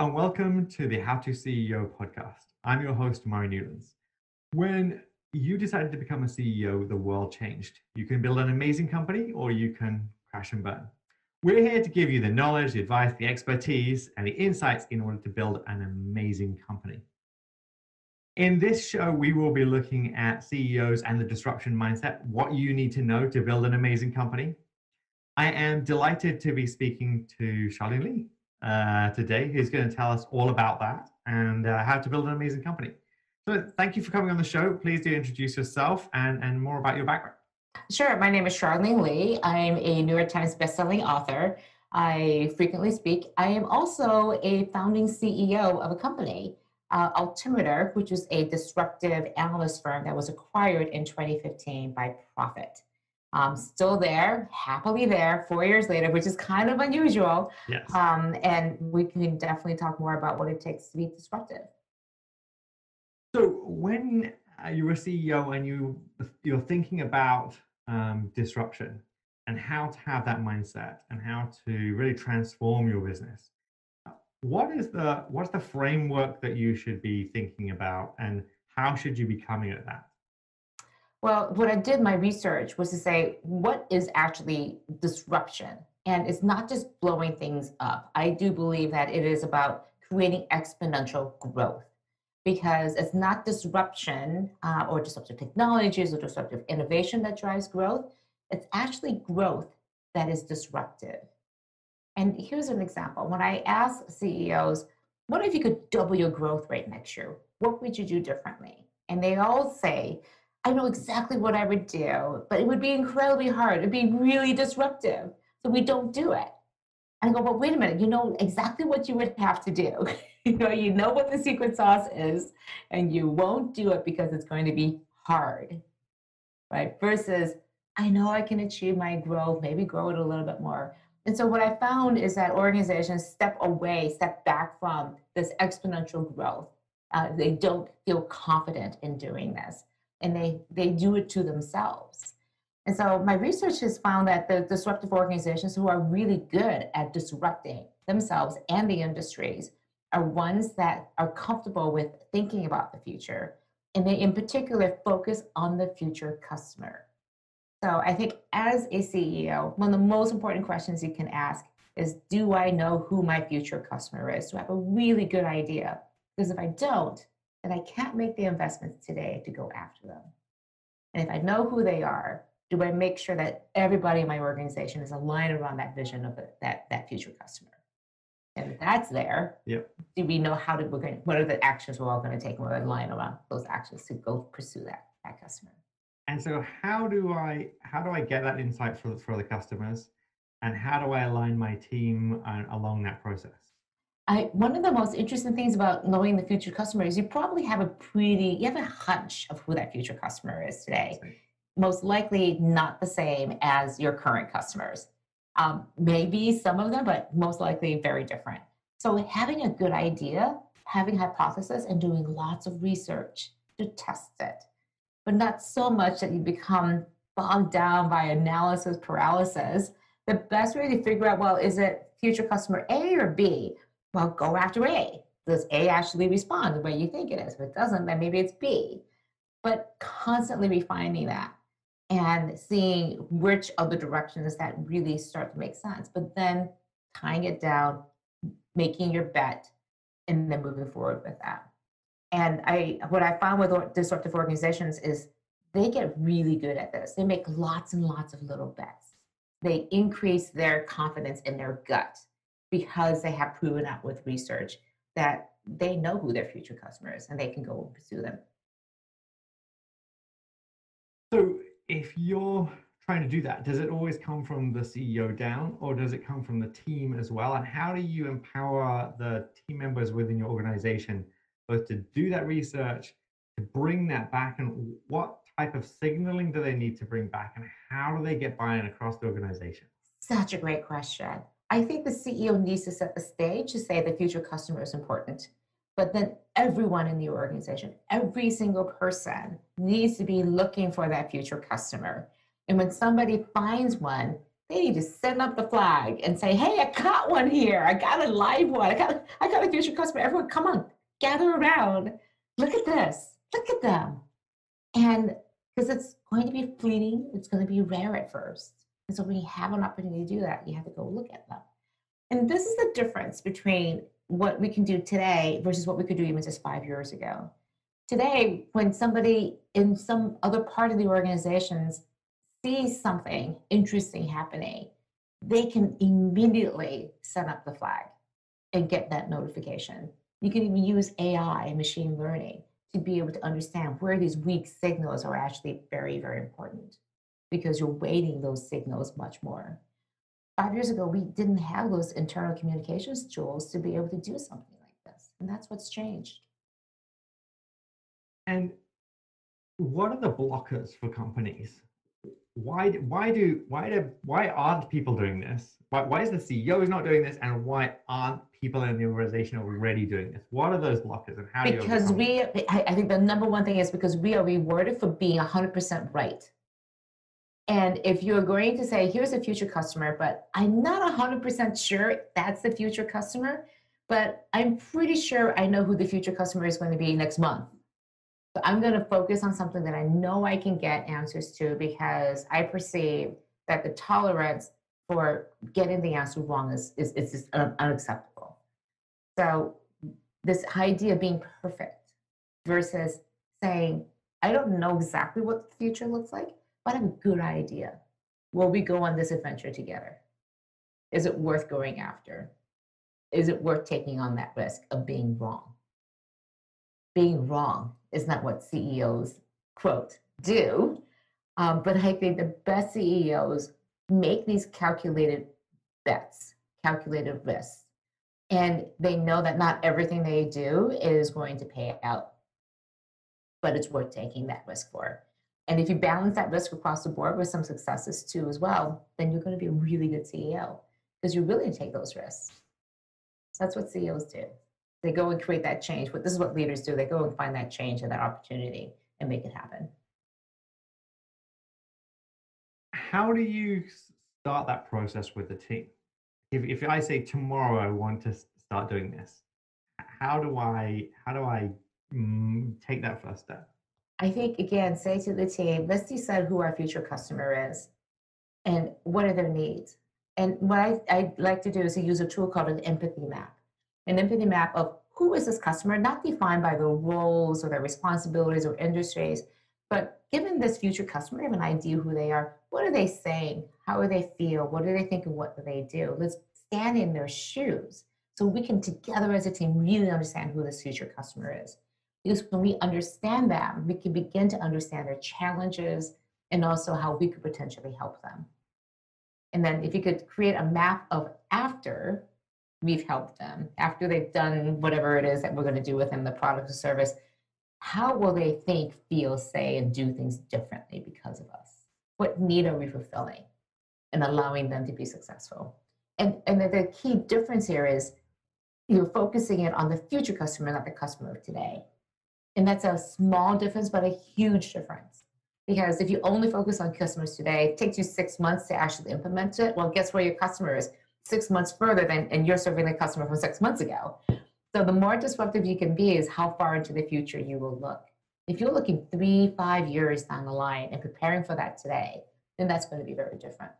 and welcome to the How to CEO podcast. I'm your host, Murray Newlands. When you decided to become a CEO, the world changed. You can build an amazing company or you can crash and burn. We're here to give you the knowledge, the advice, the expertise, and the insights in order to build an amazing company. In this show, we will be looking at CEOs and the disruption mindset, what you need to know to build an amazing company. I am delighted to be speaking to Charlene Li today, who's going to tell us all about that and how to build an amazing company. So thank you for coming on the show. Please do introduce yourself and more about your background. Sure. My name is Charlene Li. I'm a New York Times bestselling author. I frequently speak. I am also a founding CEO of a company, Alimeter, which is a disruptive analyst firm that was acquired in 2015 by Profit. Still there, happily there, 4 years later, which is kind of unusual. Yes. And we can definitely talk more about what it takes to be disruptive. So when you're a CEO and you're thinking about disruption and how to have that mindset and how to really transform your business, what's the framework that you should be thinking about and how should you be coming at that? Well, what I did my research was to say, what is actually disruption? And it's not just blowing things up. I do believe that it is about creating exponential growth because it's not disruption or disruptive technologies or disruptive innovation that drives growth. It's actually growth that is disruptive. And here's an example. When I ask CEOs, what if you could double your growth rate next year? What would you do differently? And they all say, I know exactly what I would do, but it would be incredibly hard. It'd be really disruptive. So we don't do it. And I go, but wait a minute, you know exactly what you would have to do. you know what the secret sauce is, and you won't do it because it's going to be hard, right? Versus, I know I can achieve my growth, maybe grow it a little bit more. And so what I found is that organizations step back from this exponential growth. They don't feel confident in doing this. And they do it to themselves. And so my research has found that the disruptive organizations who are really good at disrupting themselves and the industries are ones that are comfortable with thinking about the future. And they in particular focus on the future customer. So I think as a CEO, one of the most important questions you can ask is, do I know who my future customer is? Do I have a really good idea? Because if I don't, then I can't make the investments today to go after them. And if I know who they are, do I make sure that everybody in my organization is aligned around that vision of that future customer? And if that's there, Yep. do we know what are the actions we're all going to take, and we're aligned around those actions to go pursue that customer? And so how do I get that insight for the customers, and how do I align my team along that process? One of the most interesting things about knowing the future customer is you probably have a hunch of who that future customer is today. Most likely not the same as your current customers. Maybe some of them, but most likely very different. So having a good idea, having hypothesis, and doing lots of research to test it, but not so much that you become bogged down by analysis paralysis. The best way to figure out, well, is it future customer A or B? Well, go after A. Does A actually respond the way you think it is? If it doesn't, then maybe it's B. But constantly refining that and seeing which of the directions that really start to make sense, but then tying it down, making your bet, and then moving forward with that. And what I found with disruptive organizations is they get really good at this. They make lots and lots of little bets. They increase their confidence in their gut, because they have proven out with research that they know who their future customer is and they can go and pursue them. So if you're trying to do that, does it always come from the CEO down, or does it come from the team as well? And how do you empower the team members within your organization both to do that research, to bring that back, and what type of signaling do they need to bring back, and how do they get buy-in across the organization? Such a great question. I think the CEO needs to set the stage to say the future customer is important, but then everyone in the organization, every single person needs to be looking for that future customer. And when somebody finds one, They need to send up the flag and say, hey, I got one here. I got a live one. I got a future customer. Everyone, come on, gather around. Look at this. Look at them. And because it's going to be fleeting, it's going to be rare at first. And so when you have an opportunity to do that, you have to go look at them. And this is the difference between what we can do today versus what we could do even just 5 years ago. Today, when somebody in some other part of the organizations sees something interesting happening, they can immediately set up the flag and get that notification. You can even use AI and machine learning to be able to understand where these weak signals are actually very, very important because you're weighting those signals much more. 5 years ago, we didn't have those internal communications tools to be able to do something like this. And that's what's changed. And what are the blockers for companies? Why aren't people doing this? Why is the CEO not doing this? And why aren't people in the organization already doing this? What are those blockers and how do you overcome them? I think the number one thing is because we are rewarded for being 100% right. And if you're going to say, here's a future customer, but I'm not 100% sure that's the future customer, but I'm pretty sure I know who the future customer is going to be next month. So I'm going to focus on something that I know I can get answers to because I perceive that the tolerance for getting the answer wrong is just unacceptable. So this idea of being perfect versus saying, I don't know exactly what the future looks like, but I have a good idea. Will we go on this adventure together? Is it worth going after? Is it worth taking on that risk of being wrong? Being wrong is not what CEOs, quote, do. But I think the best CEOs make these calculated bets, calculated risks. And they know that not everything they do is going to pay out, but it's worth taking that risk for. And if you balance that risk across the board with some successes too as well, then you're going to be a really good CEO because you're willing to take those risks. That's what CEOs do. They go and create that change. But this is what leaders do. They go and find that change and that opportunity and make it happen. How do you start that process with the team? If I say tomorrow I want to start doing this, how do I take that first step? I think, again, say to the team, let's decide who our future customer is and what are their needs. And what I like to do is to use a tool called an empathy map. An empathy map of who is this customer, not defined by their roles or their responsibilities or industries, but given this future customer, have an idea who they are. What are they saying? How do they feel? What do they think and what do they do? Let's stand in their shoes so we can together as a team really understand who this future customer is. Because when we understand them, we can begin to understand their challenges and also how we could potentially help them. And then if you could create a map of after we've helped them, after they've done whatever it is that we're going to do with them, the product or service, how will they think, feel, say, and do things differently because of us? What need are we fulfilling and allowing them to be successful? And the key difference here is you're focusing it on the future customer, not the customer of today. And that's a small difference, but a huge difference. Because if you only focus on customers today, it takes you 6 months to actually implement it. Well, guess where your customer is 6 months further than, and you're serving the customer from 6 months ago. So the more disruptive you can be is how far into the future you will look. If you're looking 3-5 years down the line and preparing for that today, then that's going to be very different.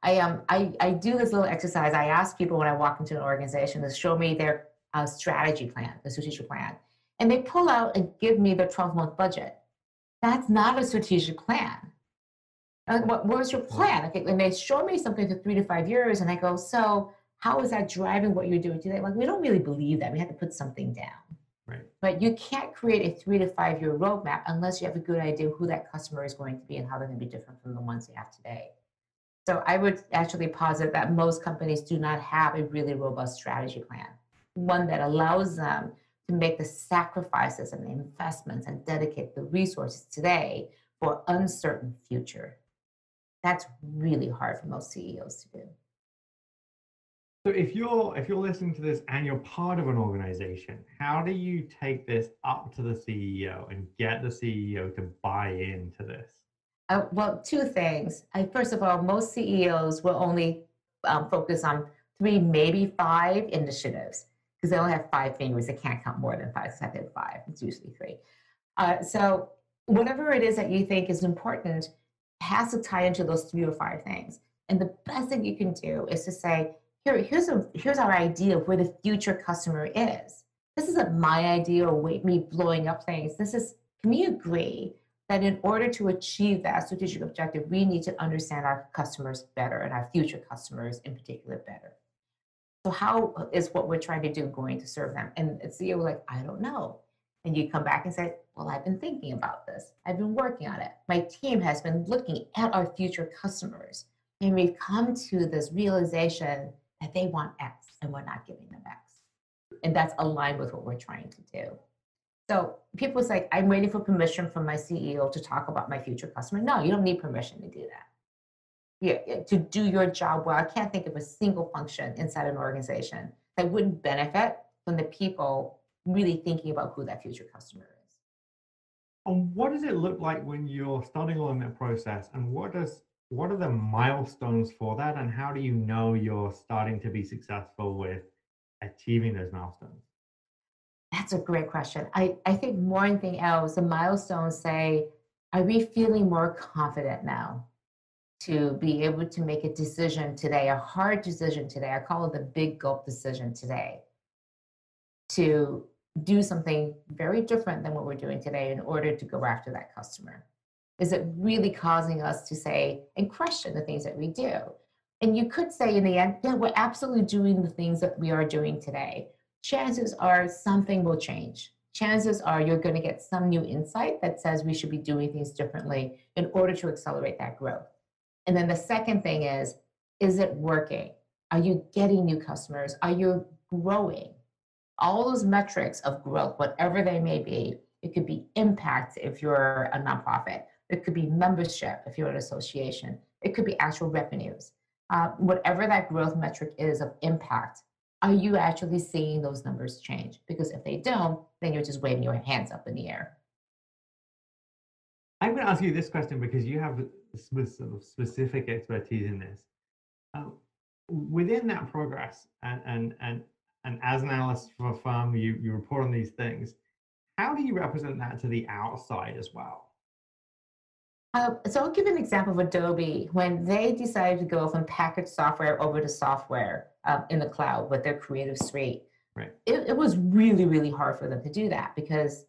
I do this little exercise. I ask people when I walk into an organization to show me their strategy plan, the strategic plan. And they pull out and give me their 12-month budget. That's not a strategic plan. Where's your plan? Okay, and they show me something for 3 to 5 years, and I go, so how is that driving what you're doing today? Like, we don't really believe that. We have to put something down. Right. But you can't create a 3 to 5 year roadmap unless you have a good idea who that customer is going to be and how they're going to be different from the ones you have today. So I would actually posit that most companies do not have a really robust strategy plan, one that allows them to make the sacrifices and the investments and dedicate the resources today for uncertain future. That's really hard for most CEOs to do. So if you're listening to this and you're part of an organization, how do you take this up to the CEO and get the CEO to buy into this? Well, two things. First of all, most CEOs will only focus on three, maybe five initiatives because they only have five fingers. They can't count more than five. So I have five. It's usually three. So whatever it is that you think is important has to tie into those three or five things. And the best thing you can do is to say, here's our idea of where the future customer is. This isn't my idea or me blowing up things. Can we agree that in order to achieve that strategic objective, we need to understand our customers better and our future customers in particular better. So how is what we're trying to do going to serve them? And the CEO was like, I don't know. And you come back and say, well, I've been thinking about this. I've been working on it. My team has been looking at our future customers. And we've come to this realization that they want X and we're not giving them X. And that's aligned with what we're trying to do. So people say, I'm waiting for permission from my CEO to talk about my future customer. No, you don't need permission to do that. Yeah, to do your job well. I can't think of a single function inside an organization that wouldn't benefit from the people really thinking about who that future customer is. And what does it look like when you're starting along that process? And what are the milestones for that? And how do you know you're starting to be successful with achieving those milestones? That's a great question. I think more than anything else, the milestones say, are we feeling more confident now to be able to make a decision today, a hard decision today? I call it the big gulp decision today, to do something very different than what we're doing today in order to go after that customer. Is it really causing us to say and question the things that we do? And you could say in the end, yeah, we're absolutely doing the things that we are doing today. Chances are something will change. Chances are you're going to get some new insight that says we should be doing things differently in order to accelerate that growth. And then the second thing is it working? Are you getting new customers? Are you growing? All those metrics of growth, whatever they may be, it could be impact if you're a nonprofit. It could be membership if you're an association. It could be actual revenues. Whatever that growth metric is of impact, are you actually seeing those numbers change? Because if they don't, then you're just waving your hands up in the air. I'm going to ask you this question because you have sort of specific expertise in this. Within that progress, and as an analyst for a firm, you report on these things. How do you represent that to the outside as well? So I'll give an example of Adobe. When they decided to go from packaged software over to software in the cloud with their Creative Suite, right. It was really, really hard for them to do that because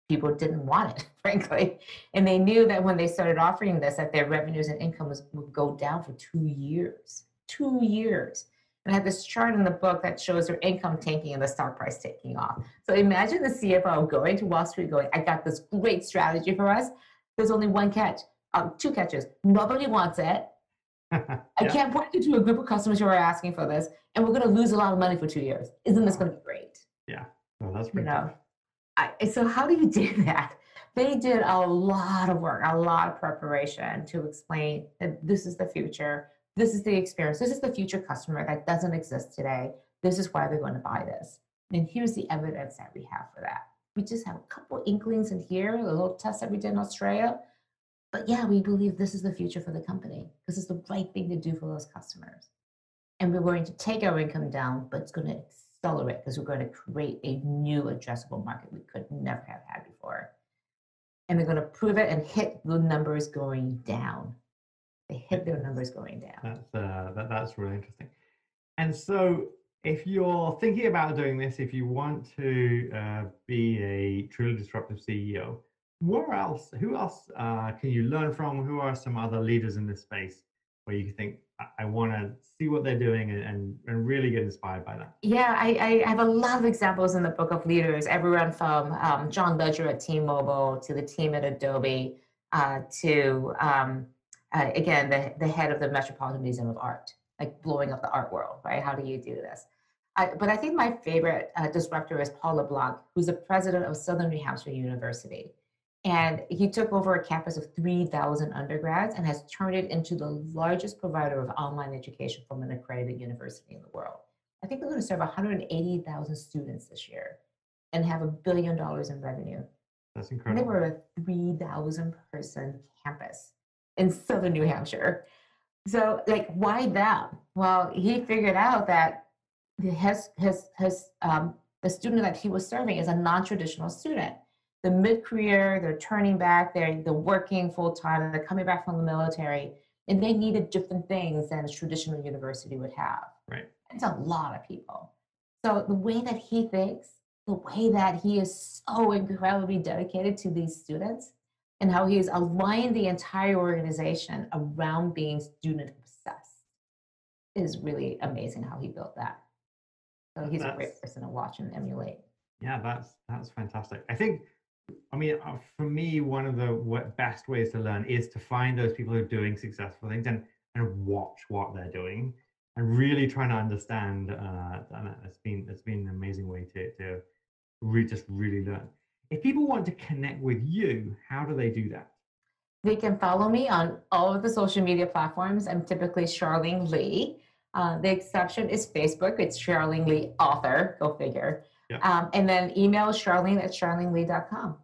people didn't want it, frankly. And they knew that when they started offering this, that their revenues and income would go down for 2 years. 2 years. And I have this chart in the book that shows their income tanking and the stock price taking off. So imagine the CFO going to Wall Street going, I got this great strategy for us. There's only one catch, two catches. Nobody wants it. Yeah. I can't point you to a group of customers who are asking for this, and we're going to lose a lot of money for 2 years. Isn't this going to be great? Yeah, well, that's pretty tough. So how do you do that? They did a lot of work, a lot of preparation to explain that this is the future, this is the experience, this is the future customer that doesn't exist today. This is why they're going to buy this. And here's the evidence that we have for that. We just have a couple inklings in here, a little test that we did in Australia. But yeah, we believe this is the future for the company because it's the right thing to do for those customers. And we're going to take our income down, but it's going to accelerate because we're going to create a new addressable market we could never have had before. And they're going to prove it and hit the numbers going down. They hit their numbers going down. That's really interesting. And so if you're thinking about doing this, if you want to be a truly disruptive CEO, who else can you learn from? Who are some other leaders in this space where you think, I want to see what they're doing and really get inspired by that? Yeah, I have a lot of examples in the book of leaders, everyone from John Ledger at T-Mobile to the team at Adobe to, again, the head of the Metropolitan Museum of Art, like blowing up the art world, right? How do you do this? But I think my favorite disruptor is Paul LeBlanc, who's the president of Southern New Hampshire University. And he took over a campus of 3,000 undergrads and has turned it into the largest provider of online education from an accredited university in the world. I think they're going to serve 180,000 students this year and have $1 billion in revenue. That's incredible. And they were a 3,000 person campus. in southern New Hampshire. So, like, why them? Well, he figured out that the student that he was serving is a non-traditional student. The mid-career, they're turning back, they're working full time, they're coming back from the military, and they needed different things than a traditional university would have. Right. It's a lot of people. So the way that he thinks, the way that he is so incredibly dedicated to these students, and how he's aligned the entire organization around being student obsessed is really amazing how he built that. So he's a great person to watch and emulate. Yeah, that's fantastic. I think, I mean, for me, one of the best ways to learn is to find those people who are doing successful things and watch what they're doing and really trying to understand. And it's been an amazing way to just really learn. If people want to connect with you, how do they do that? They can follow me on all of the social media platforms. I'm typically Charlene Li. The exception is Facebook. It's Charlene Li author, go figure. Yeah. And then email charlene@charleneli.com.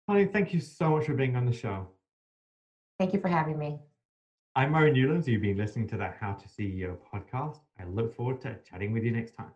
Holly, thank you so much for being on the show. Thank you for having me. I'm Murray Newlands. You've been listening to the How to CEO podcast. I look forward to chatting with you next time.